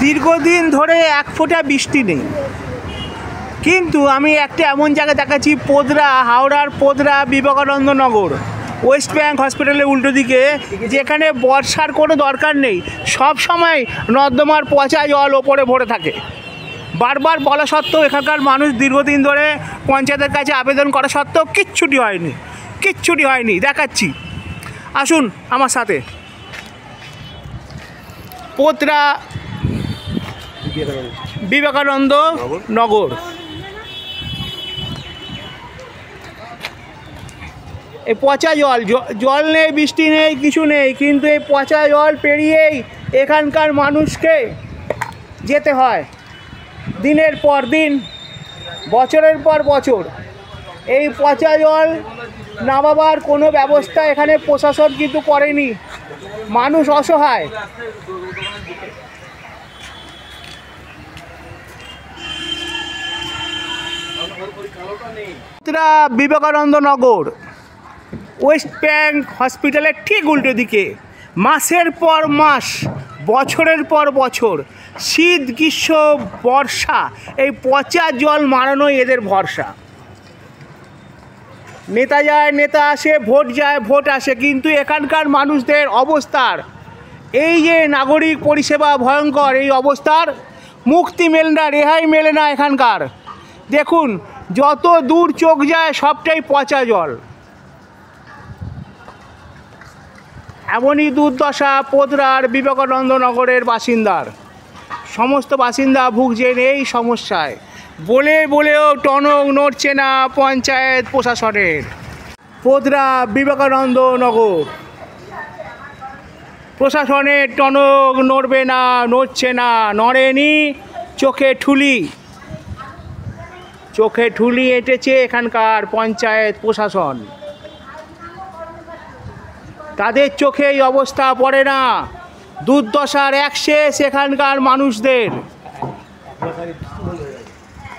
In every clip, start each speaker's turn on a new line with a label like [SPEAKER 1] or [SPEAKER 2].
[SPEAKER 1] দীর্ঘদিন ধরে এক ফোঁটা বৃষ্টি নেই, কিন্তু আমি একটা এমন জায়গায় দেখাচ্ছি, পোদরা, হাওড়ার পোদরা বিবেকানন্দ নগর, ওয়েস্ট ব্যাঙ্ক হসপিটালের উল্টো দিকে, যেখানে বর্ষার কোনো দরকার নেই, সব সময় নর্দমার পচা জল ওপরে ভরে থাকে। বারবার বলা সত্ত্বেও এখানকার মানুষ দীর্ঘদিন ধরে পঞ্চায়েতের কাছে আবেদন করা সত্ত্বেও কিচ্ছুটি হয়নি। দেখাচ্ছি, আসুন আমার সাথে। পোদরা বিবেকানন্দ নগর, এই পচা জল নেই, বৃষ্টি নেই, কিছু নেই, কিন্তু এই পচা জল পেরিয়েই এখানকার মানুষকে যেতে হয় দিনের পর দিন, বছরের পর বছর। এই পচা জল নামাবার কোনো ব্যবস্থা এখানে প্রশাসন কিন্তু করেনি, মানুষ অসহায়। বিবেকানন্দ নগর, ওয়েস্ট ব্যাঙ্ক হসপিটালের ঠিক উল্টো দিকে, মাসের পর মাস, বছরের পর বছর, শীত, গ্রীষ্ম, বর্ষা, এই পচা জল মারানোই এদের ভরসা। নেতা যায়, নেতা আসে, ভোট যায়, ভোট আসে, কিন্তু এখানকার মানুষদের অবস্থার, এই যে নাগরিক পরিষেবা ভয়ঙ্কর, এই অবস্থার মুক্তি মেলে না, রেহাই মেলে না এখানকার। দেখুন, যত দূর চোখ যায় সবটাই পচা জল। এমনই দুর্দশা পোদরার বিবেকানন্দ নগরের বাসিন্দার। সমস্ত বাসিন্দা ভুগছেন এই সমস্যায়, বলেও টনক নড়ছে না পঞ্চায়েত প্রশাসনের। পোদরা বিবেকানন্দ নগর প্রশাসনের টনক নড়বে না, নড়ছে না, নড়েনি। চোখে ঠুলি এঁটেছে এখানকার পঞ্চায়েত প্রশাসন। তাদের চোখে এই অবস্থা পড়ে না। দুর্দশার এক শেষ এখানকার মানুষদের।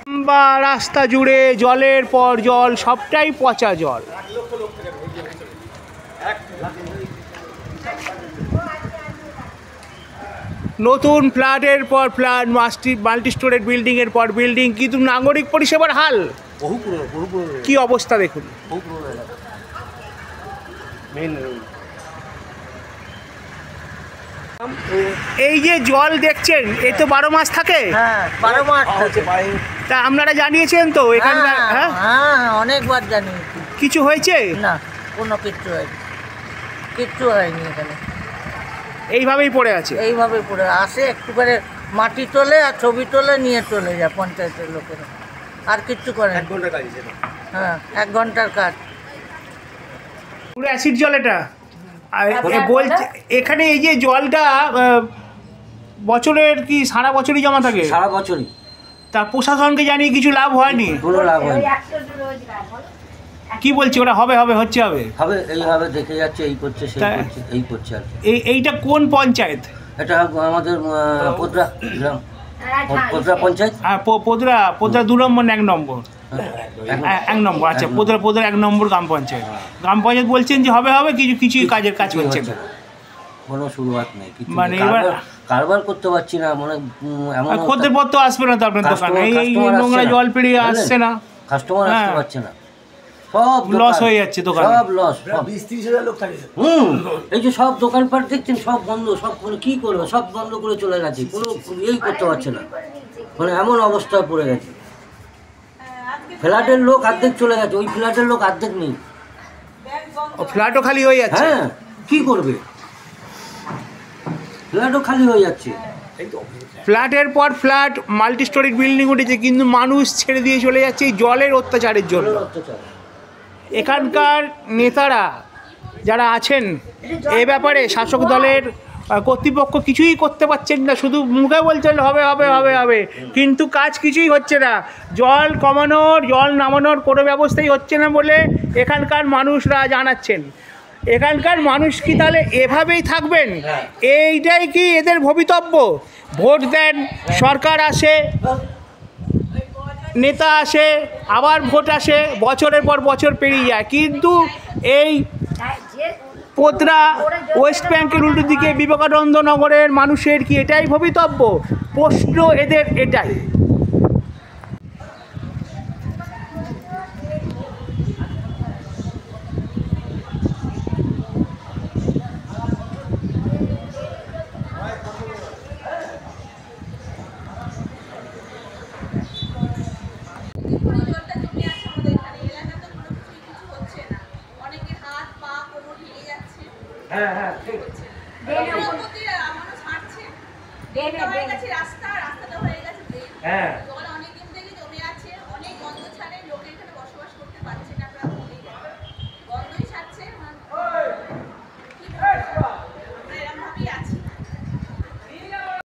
[SPEAKER 1] লম্বা রাস্তা জুড়ে জলের পর জল, সবটাই পচা জল। নতুন ফ্ল্যাটের পর ফ্ল্যাট, মাল্টি স্টোরেজ বিল্ডিংয়ের পর বিল্ডিং, কিন্তু নাগরিক পরিষেবার হাল কি অবস্থা দেখুন। এই যে জল দেখছেন, এ তো 12 মাস থাকে।
[SPEAKER 2] হ্যাঁ, 12 মাস থাকে।
[SPEAKER 1] তা আপনারা জানিয়েছেন তো এখানকার?
[SPEAKER 2] হ্যাঁ, অনেকবার জানিয়েছি।
[SPEAKER 1] কিছু হয়েছে
[SPEAKER 2] না, কোনো কিচ্ছু হয়নি এখানে।
[SPEAKER 1] এইভাবেই পড়ে আছে,
[SPEAKER 2] এইভাবেই পড়ে আসে, একটু করে মাটি তোলে আর ছবি তোলে, নিয়ে চলে যায় পঞ্চায়েতের লোকেরা, আর কিচ্ছু করে না। 1 ঘন্টার কাজ। হ্যাঁ, 1 ঘন্টার কাজ।
[SPEAKER 1] পুরো অ্যাসিড জল এটা। বলছে এখানে এই যে জলটা বছরের কি সারা বছরই জমা থাকে?
[SPEAKER 3] সারা বছরই।
[SPEAKER 1] তা প্রশাসনকে জানিয়ে কিছু লাভ হয়নি?
[SPEAKER 3] কোনো লাভ হয়নি।
[SPEAKER 1] কি বলছে ওরা? হবে
[SPEAKER 3] হবে এইভাবে দেখে যাচ্ছে, এই করছে, সেই করছে, এই করছে আর
[SPEAKER 1] এইটা কোন পঞ্চায়েত?
[SPEAKER 3] এটা আমাদের পোদরা গ্রাম, পোদরা পঞ্চায়েত।
[SPEAKER 1] হ্যাঁ, পোদরা 2 নম্বর, 1 নম্বর, 1 নম্বর। আচ্ছা, পোদরা 1 নম্বর গ্রাম পঞ্চায়েত। গ্রাম পঞ্চায়েত বলছেন যে হবে কিছুই কাজ হচ্ছে না,
[SPEAKER 3] কোনো শুরুয়াত নেই,
[SPEAKER 1] মানে এবার
[SPEAKER 3] কারবার করতে পারছি না। মানে এমন
[SPEAKER 1] খদ্দের পত্র আসবে না তো আপনার দোকানে, এই নোংরা জল পেরিয়ে আসছে না,
[SPEAKER 3] কাস্টমার আসতে পারছে না,
[SPEAKER 1] সব লস হয়ে যাচ্ছে দোকান,
[SPEAKER 3] সব লস। 20-30 হাজার লোক থাকে। এই যে সব দোকানপাট দেখছেন, সব বন্ধ, সব কি করবে, সব বন্ধ করে চলে গেছে, কোনো এই করতে পারছে না, মানে এমন অবস্থায় পড়ে গেছে। ফ্ল্যাটের লোক অর্ধেক চলে গেছে, ওই ফ্ল্যাটের লোক অর্ধেক নেই,
[SPEAKER 1] ফ্ল্যাটও খালি হয়ে যাচ্ছে।
[SPEAKER 3] হ্যাঁ, কি করবে, ফ্ল্যাটও খালি হয়ে যাচ্ছে।
[SPEAKER 1] ফ্ল্যাটের পর ফ্ল্যাট, মাল্টি স্টোরেজ বিল্ডিং উঠেছে, কিন্তু মানুষ ছেড়ে দিয়ে চলে যাচ্ছে এই জলের অত্যাচারের জন্য। এখানকার নেতারা যারা আছেন এ ব্যাপারে শাসক দলের কর্তৃপক্ষ কিছুই করতে পারছেন না, শুধু মুখে বলছেন হবে, কিন্তু কাজ কিছুই হচ্ছে না। জল কমানোর, জল নামানোর কোনো ব্যবস্থাই হচ্ছে না বলে এখানকার মানুষরা জানাচ্ছেন। এখানকার মানুষ কি তাহলে এভাবেই থাকবেন? এইটাই কি এদের ভবিতব্য? ভোট দেন, সরকার আসে, নেতা আসে, আবার ভোট আসে, বছরের পর বছর পেরিয়ে যায়, কিন্তু এই পোদরা ওয়েস্ট ব্যাঙ্কের উল্টো দিকে বিবেকানন্দ নগরের মানুষের কি এটাই ভবিতব্য? প্রশ্ন এদের এটাই। হ্যাঁ ঠিক
[SPEAKER 4] রাস্তাটা হয়ে গেছে
[SPEAKER 1] হ্যাঁ